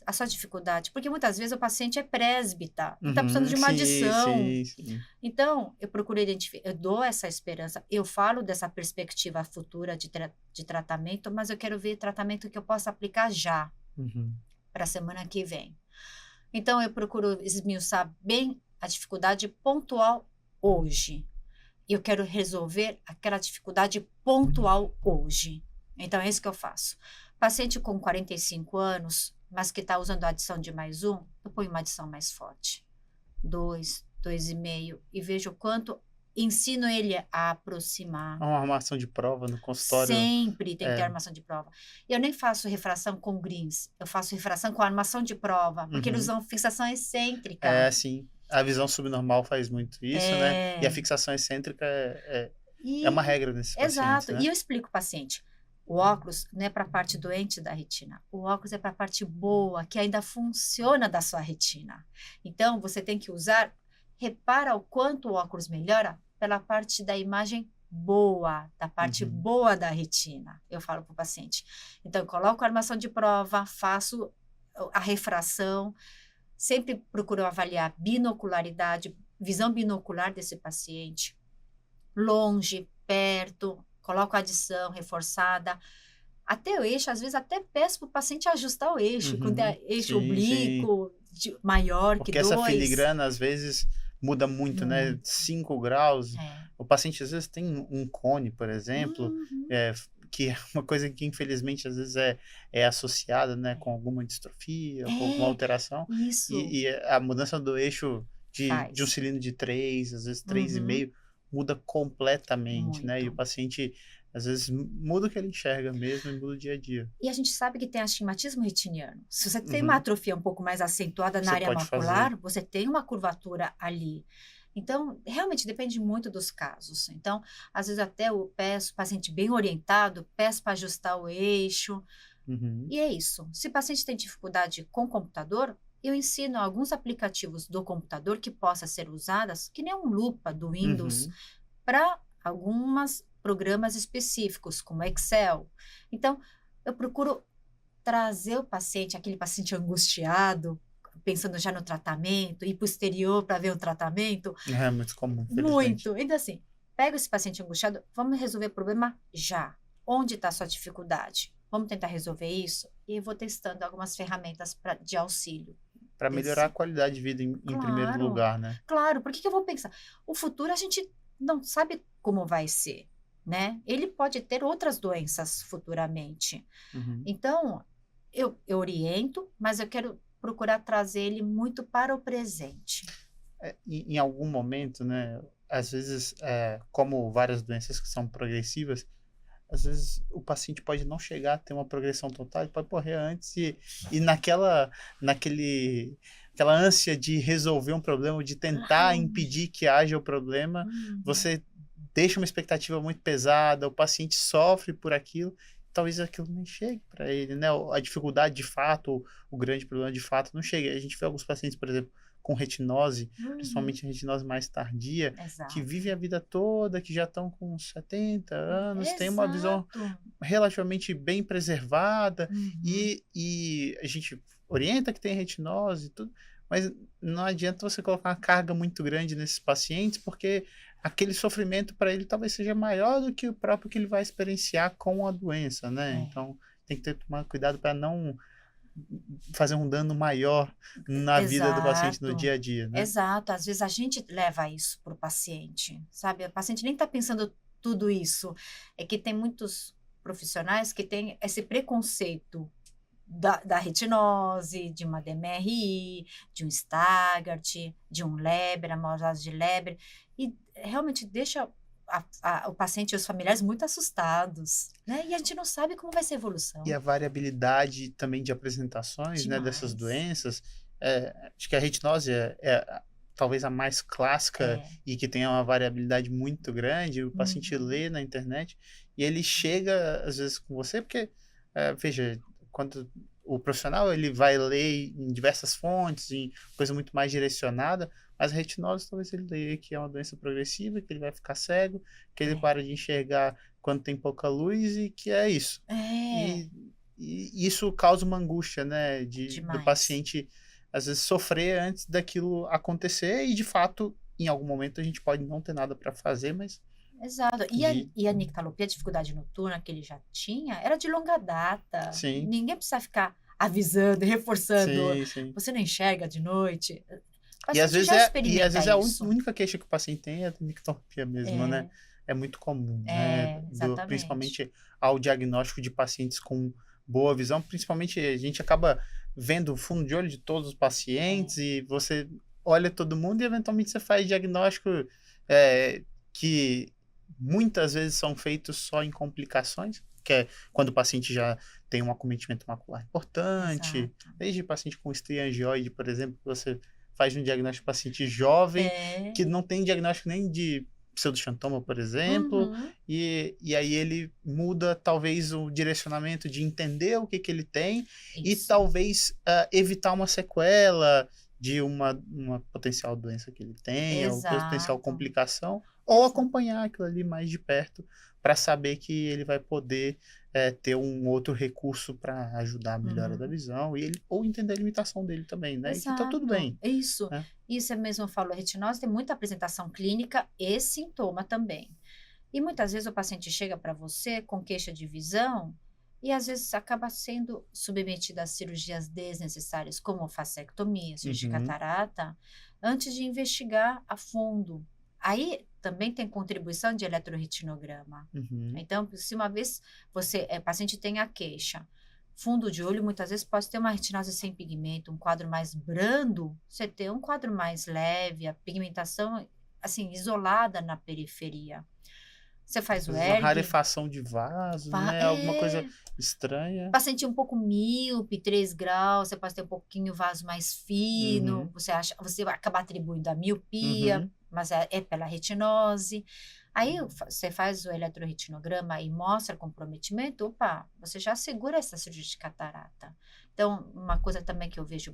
A sua dificuldade, porque muitas vezes o paciente é presbita e está precisando Uhum, de uma sim, adição. sim, sim. Então, eu procuro identificar, eu dou essa esperança, eu falo dessa perspectiva futura de tratamento, mas eu quero ver tratamento que eu possa aplicar já, Uhum, para a semana que vem. Então, eu procuro esmiuçar bem a dificuldade pontual hoje. Eu quero resolver aquela dificuldade pontual hoje. Então, é isso que eu faço. Paciente com 45 anos, mas que está usando a adição de mais um, eu ponho uma adição mais forte. 2, 2,5, e vejo o quanto ensino ele a aproximar. uma armação de prova no consultório. Sempre tem que ter É, armação de prova. Eu nem faço refração com greens, eu faço refração com armação de prova, porque eles uhum. usam fixação excêntrica. É assim, a visão subnormal faz muito isso, né? E a É, fixação excêntrica é uma e regra nesses pacientes, exato. E né? eu explico ao paciente, o óculos não é para a parte doente da retina, o óculos é para a parte boa, que ainda funciona da sua retina. Então, você tem que usar, repara o quanto o óculos melhora pela parte da imagem boa, da parte Uhum, boa da retina, eu falo para o paciente. Então, eu coloco a armação de prova, faço a refração, sempre procuro avaliar binocularidade, visão binocular desse paciente, longe, perto, coloco adição reforçada. Até o eixo, às vezes até peço para o paciente ajustar o eixo, quando uhum. é eixo Sim, sim. oblíquo, maior que Porque essa 2, filigrana às vezes muda muito, né? muito. 5 graus. É. O paciente às vezes tem um cone, por exemplo, Uhum, é, que é uma coisa que infelizmente às vezes é associada, né, com é. alguma distrofia, com alguma É, alteração. isso E a mudança do eixo de um faz. cilindro de 3 às vezes três e Uhum, meio muda completamente, né? E o muito. paciente às vezes muda o que ele enxerga mesmo e muda o dia a dia. E a gente sabe que tem astigmatismo retiniano. Se você tem uma Uhum. atrofia um pouco mais acentuada na Você área pode fazer. macular, você tem uma curvatura ali. Então, realmente depende muito dos casos. Então, às vezes até eu peço, paciente bem orientado, peço para ajustar o eixo. Uhum. E é isso. Se o paciente tem dificuldade com computador, eu ensino alguns aplicativos do computador que possa ser usadas, que nem um lupa do Windows, Uhum. para alguns programas específicos, como Excel. Então, eu procuro trazer o paciente, aquele paciente angustiado, pensando já no tratamento, ir para o exterior para ver o tratamento, É muito comum, infelizmente. muito. Então, assim, pega esse paciente angustiado, vamos resolver o problema já. Onde está a sua dificuldade? Vamos tentar resolver isso? E eu vou testando algumas ferramentas de auxílio. Para melhorar a Desse. qualidade de vida em primeiro Claro, lugar, né? claro. Por que que eu vou pensar? O futuro a gente não sabe como vai ser, né? Ele pode ter outras doenças futuramente. Uhum. Então, eu oriento, mas eu quero procurar trazer ele muito para o presente. Em algum momento, né? Às vezes, como várias doenças que são progressivas, às vezes o paciente pode não chegar a ter uma progressão total, ele pode morrer antes e aquela ânsia de resolver um problema, de Lá tentar impedir longe. que haja o problema, Uhum. você deixa uma expectativa muito pesada, o paciente sofre por aquilo, talvez aquilo nem chegue para ele, né? A dificuldade de fato, o grande problema de fato não chega. A gente vê alguns pacientes, por exemplo, com retinose, Uhum. principalmente retinose mais tardia, que Exato. vivem a vida toda, que já estão com 70 anos, têm uma visão Exato. relativamente bem preservada Uhum. e a gente orienta que tem retinose e tudo, mas não adianta você colocar uma carga muito grande nesses pacientes, porque aquele sofrimento para ele talvez seja maior do que o próprio que ele vai experienciar com a doença, né? É. Então tem que tomar cuidado para não fazer um dano maior na vida do paciente no Exato, dia a dia, né? exato. Às vezes a gente leva isso para o paciente, sabe? O paciente nem está pensando tudo isso. É que tem muitos profissionais que têm esse preconceito da retinose, de uma DMRI, de um Stargardt, de um Leber, amosas de Leber, e realmente deixa o paciente e os familiares muito assustados, né? E a gente não sabe como vai ser a E evolução. a variabilidade também de apresentações, né, dessas Demais. doenças, acho que a retinose talvez a mais clássica É, e que tem uma variabilidade muito grande. O paciente uhum, lê na internet e ele chega, às vezes, com você, porque, veja, quando o profissional ele vai ler em diversas fontes, em coisa muito mais direcionada, mas a retinose talvez ele leia que é uma doença progressiva, que ele vai ficar cego, que ele é, para de enxergar quando tem pouca luz e que é isso. é, E, e isso causa uma angústia, né, do demais. paciente às vezes sofrer antes daquilo acontecer e de fato, em algum momento a gente pode não ter nada para fazer, mas Exato. de E a nictalopia, a dificuldade noturna que ele já tinha, era de longa data. sim, Ninguém precisa ficar avisando, reforçando. sim, sim. Você não enxerga de noite? O E às paciente vezes já às experimenta vezes é a isso. única queixa que o paciente tem é a nictopia mesmo, né? É, É muito comum, né? exatamente. Principalmente ao diagnóstico de pacientes com boa visão, principalmente a gente acaba vendo o fundo de olho de todos os É, pacientes e você olha todo mundo e eventualmente você faz diagnóstico é, que muitas vezes são feitos só em complicações, que é quando o paciente já tem um acometimento macular importante, exato. desde paciente com estria angioide, por exemplo, que você faz um diagnóstico de paciente jovem, É, que não tem diagnóstico nem de pseudoxantoma, por exemplo, uhum, e aí ele muda talvez o direcionamento de entender o que, que ele tem e isso. talvez evitar uma sequela de uma potencial doença que ele tenha, ou potencial Exato, complicação, ou exato. acompanhar aquilo ali mais de perto para saber que ele vai poder ter um outro recurso para ajudar a melhora da Uhum. visão e ele, ou entender a limitação dele também, né? E que tá tudo Exato, bem, isso. né? Isso é mesmo, eu falo, a retinose tem muita apresentação clínica e sintoma também. E muitas vezes o paciente chega para você com queixa de visão e às vezes acaba sendo submetido a cirurgias desnecessárias, como facectomia, cirurgia de Uhum, catarata, antes de investigar a fundo. Aí também tem contribuição de eletroretinograma. uhum. Então, se uma vez paciente tem a queixa, fundo de olho muitas vezes pode ter uma retinose sem pigmento, um quadro mais brando, você tem um quadro mais leve, a pigmentação assim isolada na periferia. Você faz Às o vezes uma ERG, rarefação de vaso, fa né? Alguma coisa é, estranha. paciente um pouco míope, 3 graus, você pode ter um pouquinho o vaso mais fino, Uhum, você vai acabar atribuindo a miopia, uhum. mas é pela retinose. Aí você faz o eletroretinograma e mostra comprometimento, opa, você já segura essa cirurgia de catarata. Então, uma coisa também que eu vejo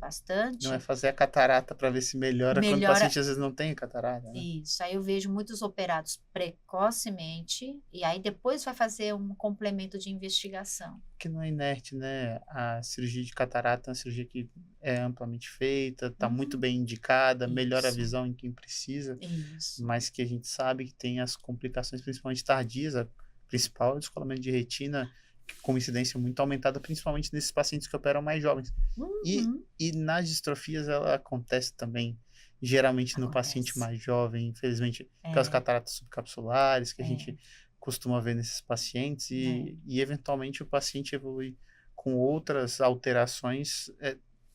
Não é bastante, fazer a catarata para ver se melhora quando o melhora paciente às vezes não tem catarata, né? isso. Aí eu vejo muitos operados precocemente e aí depois vai fazer um complemento de investigação. Que não é inerte, né? A cirurgia de catarata é uma cirurgia que é amplamente feita, está muito Hum, bem indicada, melhora a isso, visão em quem precisa, isso. mas que a gente sabe que tem as complicações, principalmente tardias, a principal é o descolamento de retina, com incidência muito aumentada, principalmente nesses pacientes que operam mais jovens. E, Uhum. e nas distrofias ela acontece também, geralmente no paciente Acontece. mais jovem, infelizmente, aquelas É, cataratas subcapsulares que a é, gente costuma ver nesses pacientes é. e eventualmente o paciente evolui com outras alterações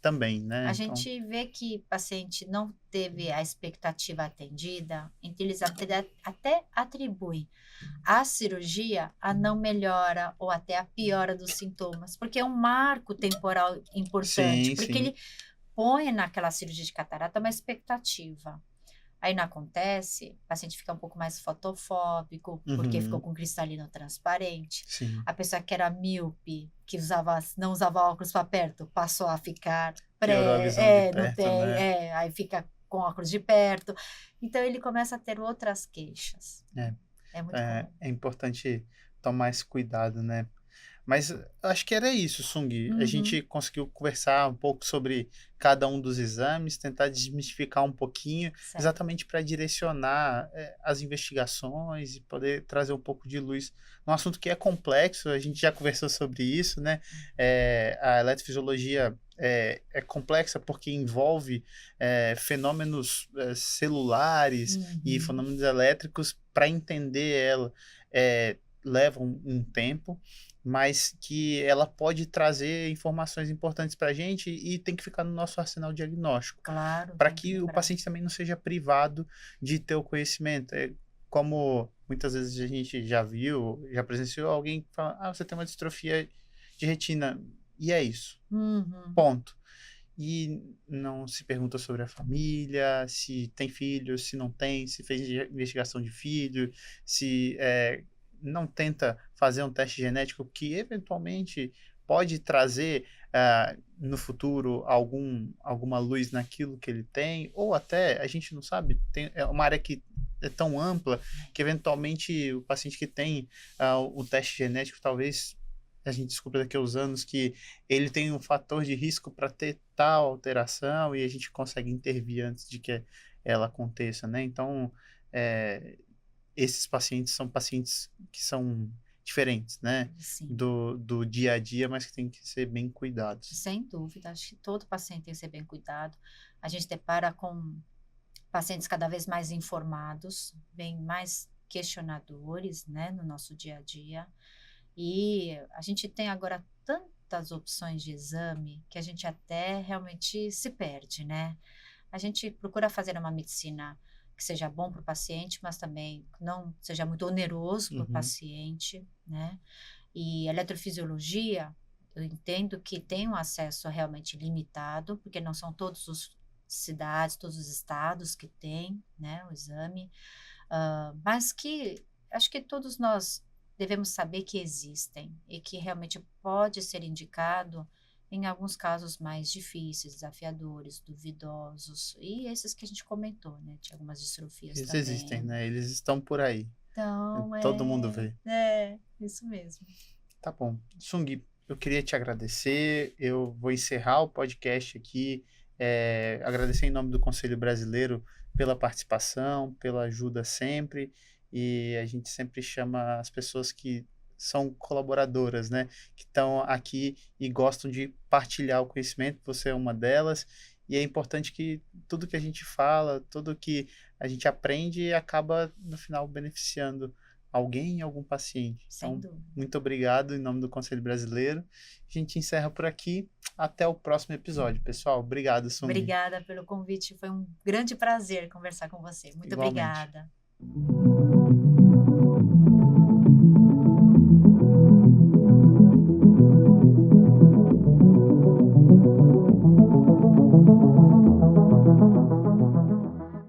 também, né? A Então, gente vê que o paciente não teve a expectativa atendida, então eles até atribuem a cirurgia a não melhora ou até a piora dos sintomas, porque é um marco temporal importante, sim, porque sim. ele põe naquela cirurgia de catarata uma expectativa. Aí não acontece, o paciente fica um pouco mais fotofóbico, porque ficou Uhum, com cristalino transparente. sim. A pessoa que era míope, que não usava óculos para perto, passou a ficar Piorou a visão de não perto, tem, né? aí fica com óculos de perto. Então ele começa a ter outras queixas. É, É muito comum. é importante tomar esse cuidado, né? Mas acho que era isso, Sung. A gente Uhum, conseguiu conversar um pouco sobre cada um dos exames, tentar desmistificar um pouquinho, certo. exatamente para direcionar as investigações e poder trazer um pouco de luz num assunto que é complexo. A gente já conversou sobre isso, né? A eletrofisiologia é complexa porque envolve fenômenos celulares e Uhum, fenômenos elétricos. Para entender ela, é, leva um tempo, mas que ela pode trazer informações importantes para a gente e tem que ficar no nosso arsenal diagnóstico, claro, para tem que que o lembrar. paciente também não seja privado de ter o conhecimento. Como muitas vezes a gente já viu, já presenciou alguém que fala, você tem uma distrofia de retina, e é isso, Uhum, ponto. E não se pergunta sobre a família, se tem filho, se não tem, se fez investigação de filho, se não tenta fazer um teste genético que eventualmente pode trazer no futuro alguma luz naquilo que ele tem, ou até, a gente não sabe, é uma área que é tão ampla que eventualmente o paciente que tem o teste genético talvez a gente descubra daqui a uns anos que ele tem um fator de risco para ter tal alteração e a gente consegue intervir antes de que ela aconteça, né? Então, é, esses pacientes são pacientes que são diferentes, né? sim. Do dia a dia, mas que têm que ser bem cuidados. Sem dúvida, acho que todo paciente tem que ser bem cuidado. A gente depara com pacientes cada vez mais informados, bem mais questionadores, né, no nosso dia a dia. E a gente tem agora tantas opções de exame que a gente até realmente se perde, né? A gente procura fazer uma medicina que seja bom para o paciente, mas também não seja muito oneroso para o Uhum, paciente, né? E a eletrofisiologia, eu entendo que tem um acesso realmente limitado, porque não são todos os cidades, todos os estados que têm, né, o exame, mas que acho que todos nós devemos saber que existem e que realmente pode ser indicado em alguns casos mais difíceis, desafiadores, duvidosos, e esses que a gente comentou, né, de algumas distrofias eles existem, também. né? Eles estão por aí. Então, Todo mundo vê. isso mesmo. Tá bom. Sung, eu queria te agradecer. Eu vou encerrar o podcast aqui. Agradecer em nome do Conselho Brasileiro pela participação, pela ajuda sempre. E a gente sempre chama as pessoas que são colaboradoras, né? Que estão aqui e gostam de partilhar o conhecimento. Você é uma delas. E é importante que tudo que a gente fala, tudo que a gente aprende, acaba no final beneficiando alguém, algum paciente. Sem Então, dúvida. muito obrigado em nome do Conselho Brasileiro. A gente encerra por aqui. Até o próximo episódio, pessoal. Obrigado, Sung. Obrigada pelo convite, foi um grande prazer conversar com você. Muito Igualmente. obrigada.